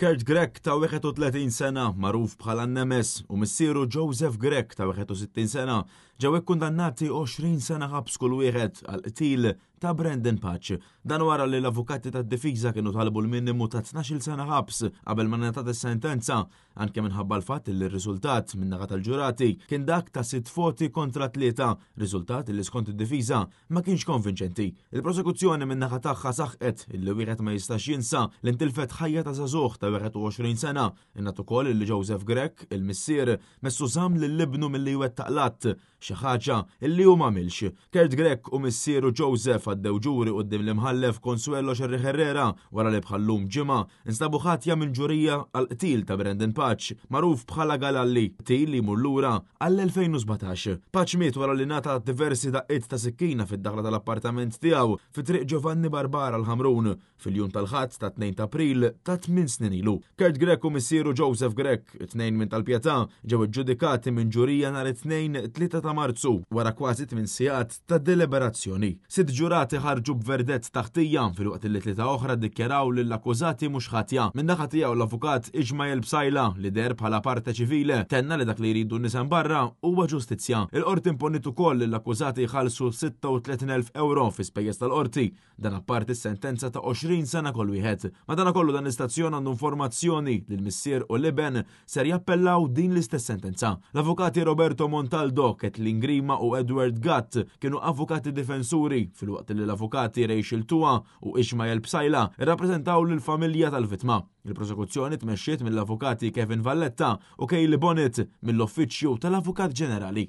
Kurt Gregg ta' 31 sena magħruf bħala Nemes u missieru Joseph Gregg ta' 61 sena ġew ikkundannati 20 sena ħabs kull wieħed għal qtil ta' Brendan Patch. Dan wara li l-avukati tad-difiża kienu talbu l-minimu ta' 12 sena ħabs qabel ma ngħatat is-sentenza anke minħabba l-fatt li r-riżultat min-naħa tal-ġurati kien dak ta' 6 voti kontra 3, riżultat li skont id-difiża ma kienx konvinċenti. Il-prosekuzzjoni min-naħa tagħha saħqet illi wieħed ma jistax jinsa li ntilfet ħajja ta' żagħżugħ ta' 21 sena. Innat ukoll li Joseph Gregg, il-missier, messu żamm lill-ibnu milli jwettaq l-att, xi ħaġa illi hu m'għamilx. Kurt Gregg u missieru Joseph għaddew ġuri quddiem l-imħallef Consuelo Xerri Herrera wara li bħallum ġimgħa instabu ħatja minn ġurija għal qtil ta' Brendan Patch, magħruf bħala Galalli, qtil li jmur lura għall-2017. Patch miet wara li ngħata diversi daqqiet ta' sikkina fid-daħla tal-appartament tiegħu fi triq Giovanni Barbara l-Ħamrun fil-jum tal-ħadd ta' 2 ta' April ta' 8 snin ilu. Kurt Gregg u missieru Joseph Gregg, it-tnejn minn tal-Pjatà, ġew iġġudikati minn ġurija nhar it-tnejn 3 ta' Marzu wara kważi 8 sigħat ta' deliberazzjoni. 6 ġurati ħarġu b'verdett taħtija filwaqt li 3 oħra ddikjaraw li l-akkużati mhux ħatja. Min naħa tiegħu l-avukat Ismail Bsajla li der bħala parte ċivile tenna li dak li jridu nisem barra huwa ġustizzja. Il-qorti imponiet ukoll li l-akkużati jħallsu 36,000 euro fi spejjeż tal-qorti, dan apparti s-sentenza ta' 20 sena kull wieħed. Madankollu dan l-istazzjon għandu informazzjoni li l-missier u Liben ser jappellaw din l-istess sentenza. L-avukati Roberto Montaldo, Kathleen Grima u Edward Gatt kienu avukati difensuri fil-waqt li l-avukati Rachel Tua u Ismail Bsajla irrappreżentaw lill-familja tal-vittma. Il-prosekuzzjoni tmexxiet mill-avukati Kevin Valletta u Kayli Bonnet mill-Uffiċċju tal-Avukat Ġenerali.